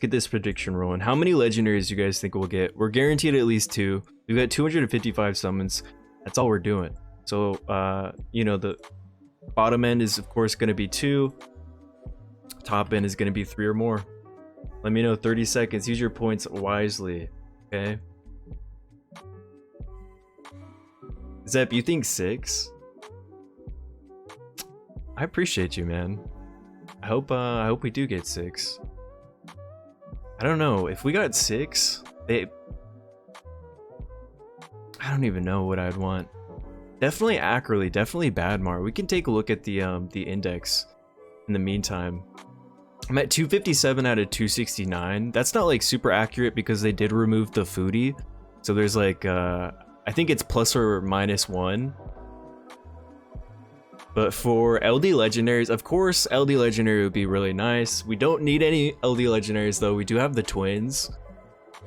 get this prediction rolling. How many legendaries do you guys think we'll get? We're guaranteed at least 2. We've got 255 summons. That's all we're doing. So, you know, the bottom end is, of course, going to be 2. Top end is going to be 3 or more. Let me know. 30 seconds. Use your points wisely. Okay. Zep, you think 6? I appreciate you, man. I hope we do get 6. I don't know if we got 6. I don't even know what I'd want. Definitely Ackerly, definitely Badmar. We can take a look at the index in the meantime. I'm at 257 out of 269. That's not like super accurate because they did remove the foodie. So there's like I think it's plus or minus 1. But for LD legendaries, of course, LD legendary would be really nice. We don't need any LD legendaries though. We do have the twins.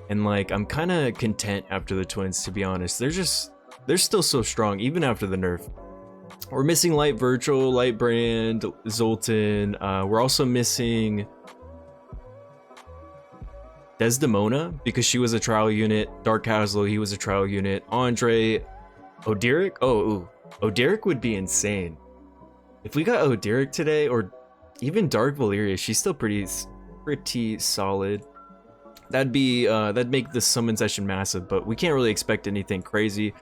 And like, I'm kind of content after the twins, to be honest. They're still so strong, even after the nerf. We're missing Light Virtual, Light Brand, Zoltan. We're also missing Desdemona, because she was a trial unit. Dark Haslo, he was a trial unit. Andre, Oderic? Oh, Oderic would be insane. If we got Oderic today, or even Dark Valyria, she's still pretty solid. That'd make the summon session massive, but we can't really expect anything crazy.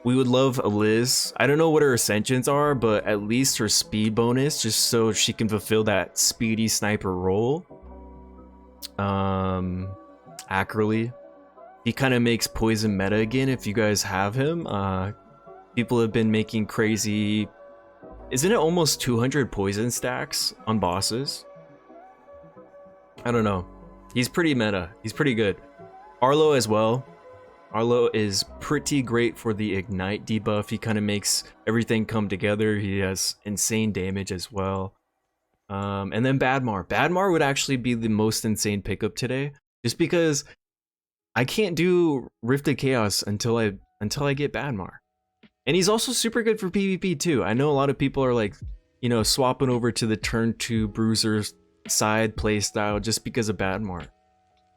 We would love Aliz. I don't know what her ascensions are, but at least her speed bonus, just so she can fulfill that speedy sniper role. Ackerly, he kind of makes poison meta again if you guys have him. People have been making crazy, isn't it almost 200 poison stacks on bosses? I don't know. He's pretty meta. He's pretty good. Arlo as well. Arlo is pretty great for the ignite debuff. He kind of makes everything come together. He has insane damage as well. And then Badmar. Badmar would actually be the most insane pickup today, just because I can't do Rifted Chaos until I get Badmar. And he's also super good for PvP too. I know a lot of people are like, you know, swapping over to the turn 2 Bruiser side playstyle just because of Badmar.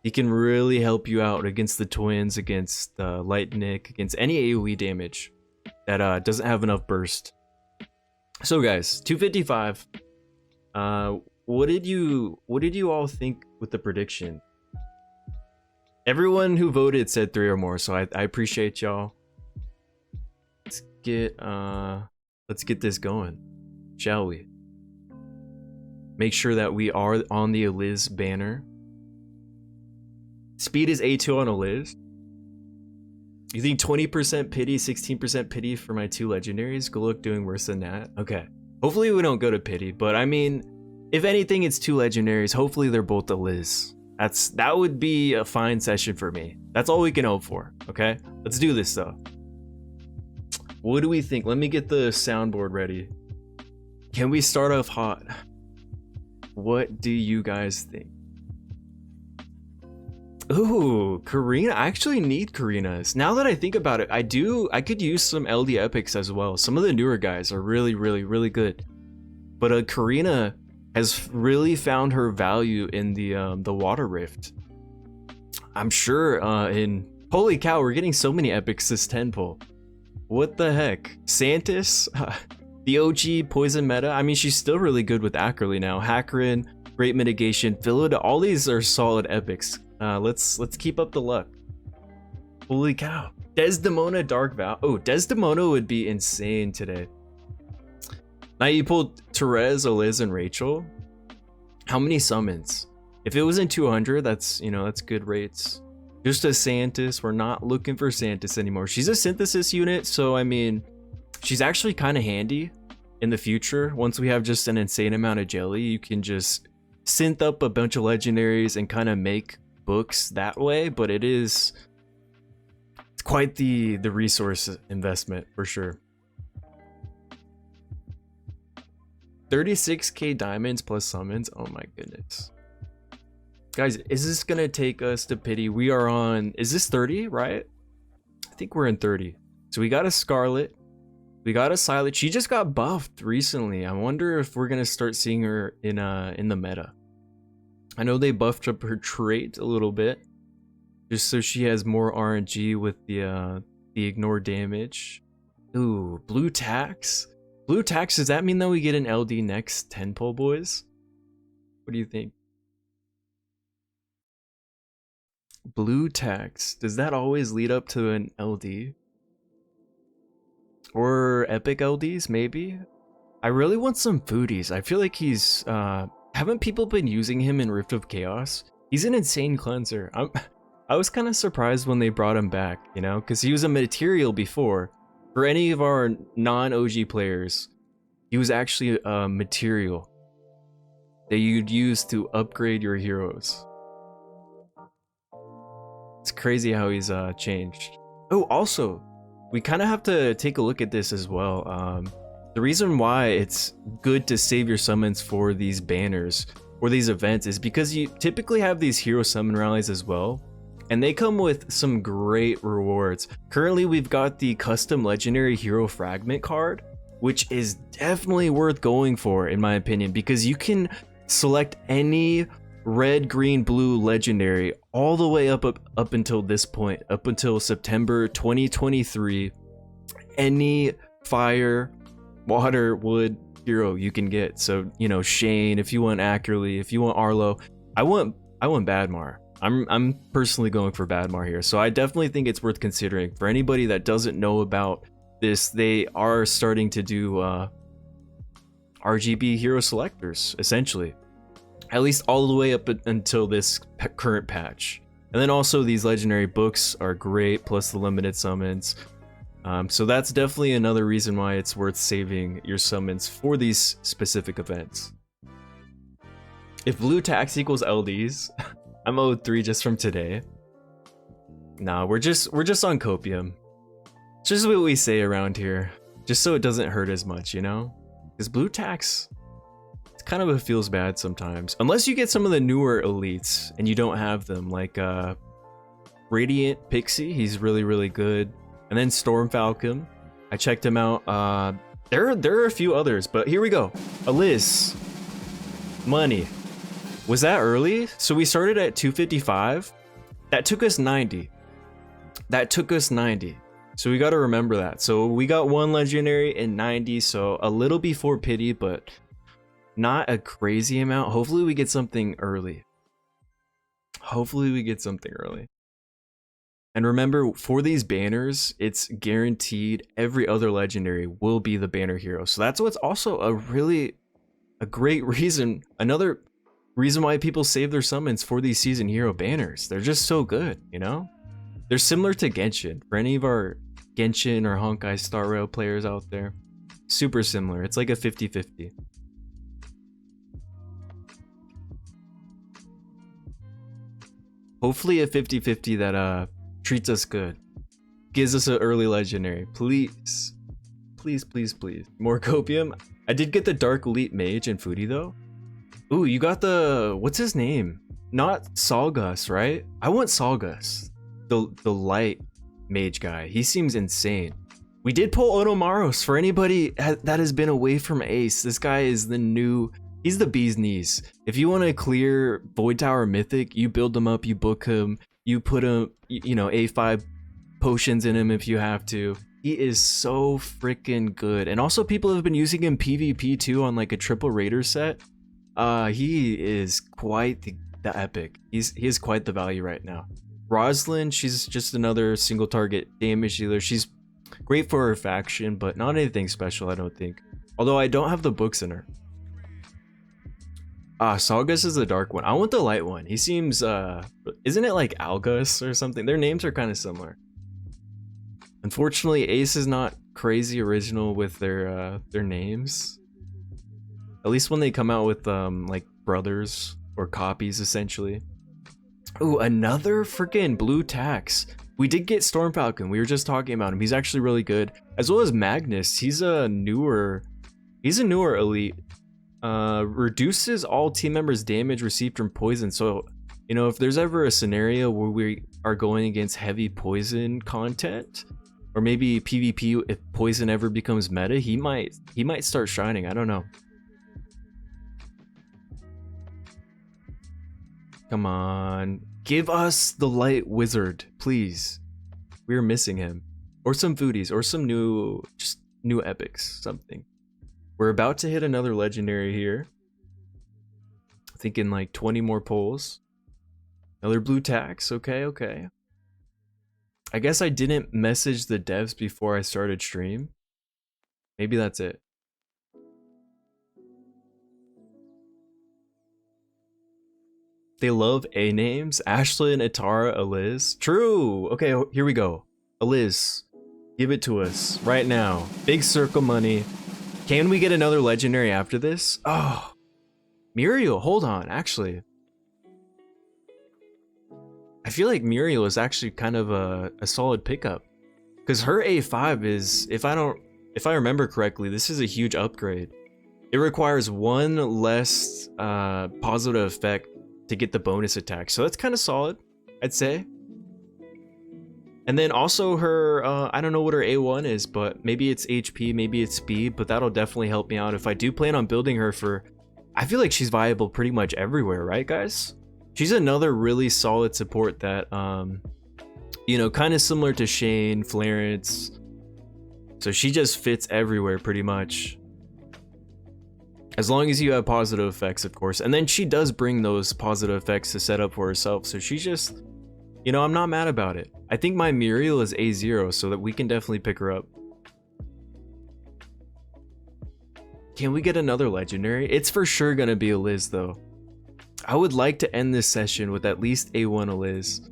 He can really help you out against the twins, against Light Nick, against any AoE damage that doesn't have enough burst. So guys, 255. What did you all think with the prediction? Everyone who voted said 3 or more, so I appreciate y'all. Let's get this going, shall we? Make sure that we are on the Aliz banner. Speed is A2 on Aliz. You think 20% pity, 16% pity for my 2 legendaries? Good luck doing worse than that. Okay. Hopefully we don't go to pity, but I mean, if anything, it's 2 legendaries. Hopefully they're both Aliz. That would be a fine session for me. That's all we can hope for. Okay, let's do this though. What do we think? Let me get the soundboard ready. Can we start off hot? What do you guys think? Ooh, Karina. I actually need Karinas. Now that I think about it, I could use some LD epics as well. Some of the newer guys are really, really, really good. But Karina has really found her value in the Water Rift. I'm sure holy cow, we're getting so many epics this 10 pull. What the heck? Santis? The OG poison meta? I mean, she's still really good with Ackerly now. Hackerin, great mitigation. Philida, all these are solid epics. Let's keep up the luck. Holy cow. Desdemona Dark Vow. Oh, Desdemona would be insane today. Now you pulled Therese, Aliz, and Rachel. How many summons? If it was in 200, that's good rates. Just a Santis. We're not looking for Santis anymore. She's a synthesis unit, so I mean, she's actually kind of handy in the future. Once we have just an insane amount of jelly, you can just synth up a bunch of legendaries and kind of make books that way. But it's quite the resource investment for sure. 36k diamonds plus summons. Oh my goodness. Guys, is this gonna take us to pity? We are on, is this 30, right? I think we're in 30. So we got a Scarlet, we got a Silent. She just got buffed recently. I wonder if we're gonna start seeing her in the meta. I know they buffed up her trait a little bit, just so she has more RNG with the ignore damage. Ooh, blue tax. Blue tax, does that mean that we get an LD next 10 pull, boys? What do you think? Blue tax, does that always lead up to an LD? Or epic LDs, maybe? I really want some foodies. I feel like he's, haven't people been using him in Rift of Chaos? He's an insane cleanser. I was kind of surprised when they brought him back, you know, because he was a material before. For any of our non-OG players, he was actually a material that you'd use to upgrade your heroes. It's crazy how he's changed. Oh, also, we kind of have to take a look at this as well. The reason why it's good to save your summons for these banners or these events is because you typically have these hero summon rallies as well, and they come with some great rewards. Currently, we've got the custom legendary hero fragment card, which is definitely worth going for in my opinion, because you can select any red, green, blue legendary all the way up until this point, up until September 2023. Any fire, water, wood hero you can get. So, you know, Shane, if you want Ackerly, if you want Arlo, I want Badmar. I'm personally going for Badmar here. So I definitely think it's worth considering. For anybody that doesn't know about this, they are starting to do RGB hero selectors, essentially. At least all the way up until this current patch. And then also these legendary books are great, plus the limited summons. So that's definitely another reason why it's worth saving your summons for these specific events. If blue tax equals LDs, I'm owed 3 just from today. Nah, we're just on copium. It's just what we say around here, just so it doesn't hurt as much, you know? Because blue tax, it's kind of a feels bad sometimes. Unless you get some of the newer elites and you don't have them, like Radiant Pixie, he's really good. And then Storm Falcon, I checked him out. There are a few others, but here we go. Aliz, money. Was that early? So we started at 255. That took us 90. That took us 90. So we got to remember that. So we got 1 legendary in 90, so a little before pity, but not a crazy amount. Hopefully we get something early. Hopefully we get something early. And remember, for these banners, it's guaranteed every other legendary will be the banner hero. So that's what's also a great reason, another reason why people save their summons for these season hero banners. They're just so good, you know? They're similar to Genshin. For any of our Genshin or Honkai Star Rail players out there, super similar. It's like a 50-50. Hopefully a 50-50 that treats us good, gives us an early legendary. Please, please, please, please. More copium. I did get the Dark Elite Mage and Foodie though. Ooh, you got the, what's his name? Not Salgus, right? I want Salgus, the light mage guy. He seems insane. We did pull Onomaros. For anybody that has been away from Ace, this guy is the new, he's the bee's knees. If you want to clear Void Tower Mythic, you build him up, you book him, you put him, you know, A5 potions in him if you have to. He is so freaking good. And also people have been using him PvP too on like a triple raider set. He is quite the epic. He is quite the value right now. Rosalind, she's just another single target damage dealer. She's great for her faction, but not anything special, I don't think. Although I don't have the books in her. Salgus is the dark one. I want the light one. He seems, isn't it like Algus or something? Their names are kind of similar. Unfortunately, Ace is not crazy original with their names. At least when they come out with like brothers or copies, essentially. Ooh, another freaking blue tax. We did get Storm Falcon. We were just talking about him. He's actually really good. As well as Magnus. He's a newer elite. Reduces all team members' damage received from poison. So, you know, if there's ever a scenario where we are going against heavy poison content, or maybe PvP, if poison ever becomes meta, he might start shining. I don't know. Come on. Give us the light wizard, please. We're missing him. Or some foodies, or some just new epics, something. We're about to hit another legendary here. I think in like 20 more pulls. Another blue tax, okay. I guess I didn't message the devs before I started stream. Maybe that's it. They love A names. Ashlyn, Atara, Aliz. True. Okay, here we go. Aliz, give it to us right now. Big circle money. Can we get another legendary after this? Oh, Muriel. Hold on. Actually, I feel like Muriel is actually kind of a solid pickup, because her A5 is, if I remember correctly, this is a huge upgrade. It requires one less positive effect to get the bonus attack, so that's kind of solid, I'd say. And then also her, I don't know what her A1 is, but maybe it's HP, maybe it's speed, but that'll definitely help me out if I do plan on building her for, I feel like she's viable pretty much everywhere, right guys? She's another really solid support that, you know, kind of similar to Shane, Florence. So she just fits everywhere pretty much. As long as you have positive effects, of course. And then she does bring those positive effects to set up for herself. So she's just, you know, I'm not mad about it. I think my Muriel is A0, so that we can definitely pick her up. Can we get another legendary? It's for sure gonna be Aliz though. I would like to end this session with at least A1 Aliz.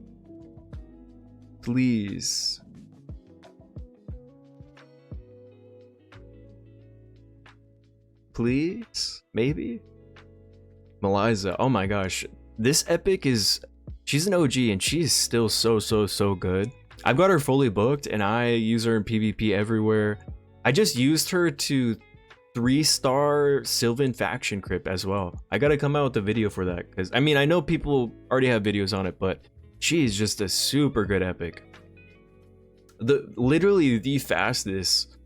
Please. Please? Maybe? Meliza. Oh my gosh. This epic is... She's an OG and she's still so good. I've got her fully booked and I use her in PvP everywhere. I just used her to 3-star Sylvan faction crypt as well. I gotta come out with a video for that, because I mean, I know people already have videos on it, but she's just a super good epic. Literally the fastest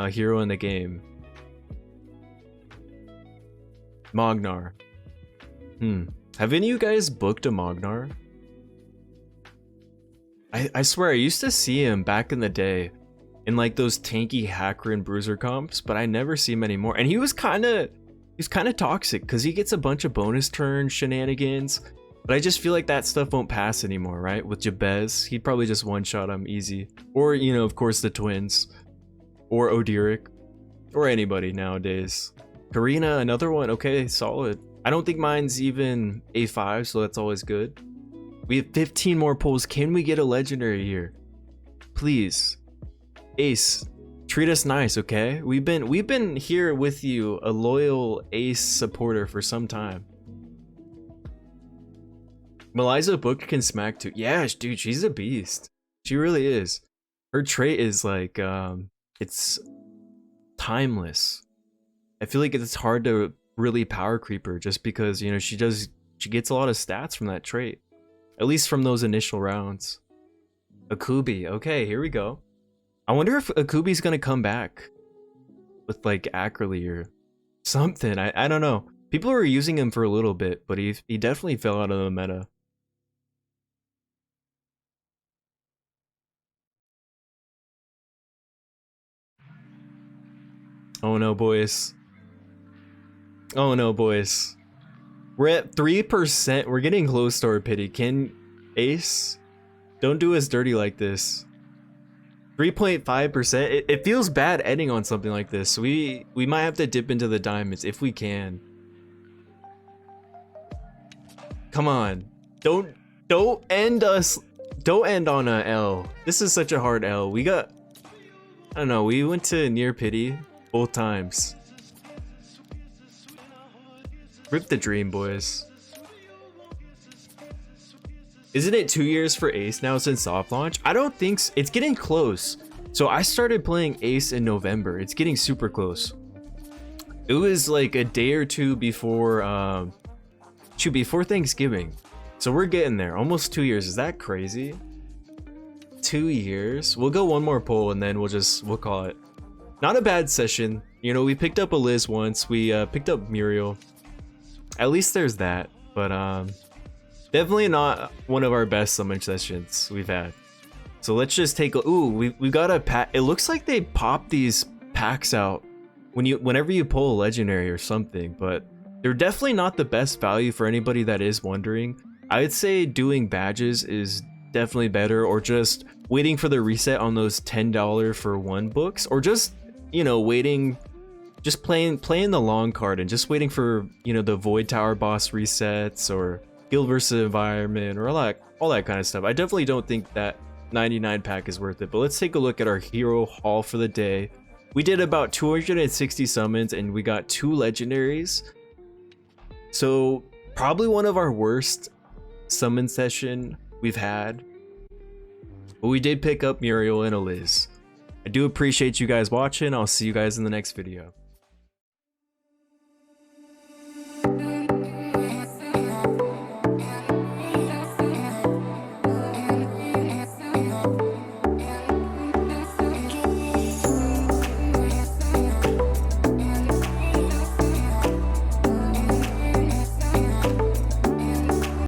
hero in the game. Mognar. Have any of you guys booked a Mognar? I swear I used to see him back in the day in like those tanky hacker and bruiser comps, but I never see him anymore. And he was kind of toxic because he gets a bunch of bonus turn shenanigans, but I just feel like that stuff won't pass anymore, right? With Jabez, he'd probably just one-shot him easy. Or, you know, of course the twins, or Odiric, or anybody nowadays. Karina, another one. Okay, solid. I don't think mine's even A5, so that's always good. We have 15 more pulls. Can we get a legendary here? Please. Ace, treat us nice, okay? We've been here with you, a loyal Ace supporter for some time. Meliza booked can smack too. Yeah, dude, she's a beast. She really is. Her trait is like, it's timeless. I feel like it's hard to really power creep her just because, you know, she gets a lot of stats from that trait. At least from those initial rounds. Akubi, okay, here we go. I wonder if Akubi's gonna come back with like Ackerly or something. I don't know. People were using him for a little bit, but he definitely fell out of the meta. Oh no, boys. Oh no, boys. We're at 3%. We're getting close to our pity. Can Ace? Don't do us dirty like this. 3.5%. It feels bad ending on something like this. We might have to dip into the diamonds if we can. Come on. Don't end us. Don't end on a L. This is such a hard L. We got, I don't know, we went to near pity both times. Rip the dream, boys. Isn't it 2 years for Ace now since soft launch? I don't think so. It's getting close. So I started playing Ace in November. It's getting super close. It was like a day or two before, before Thanksgiving. So we're getting there. Almost 2 years. Is that crazy? 2 years. We'll go one more poll and then we'll call it. Not a bad session. You know, we picked up Aliz once. We picked up Muriel. At least there's that. But Definitely not one of our best summon sessions we've had. So let's just take a, ooh, we got a pack. It looks like they pop these packs out whenever you pull a legendary or something, but they're definitely not the best value for anybody that is wondering. I'd say doing badges is definitely better, or just waiting for the reset on those $10 for one books, or just, you know, waiting, just playing the long card and just waiting for, you know, the Void Tower boss resets or Guild versus Environment or all that kind of stuff. I definitely don't think that 99 pack is worth it, but let's take a look at our hero haul for the day. We did about 260 summons and we got 2 legendaries. So probably one of our worst summon session we've had. But we did pick up Muriel and Aliz. I do appreciate you guys watching. I'll see you guys in the next video.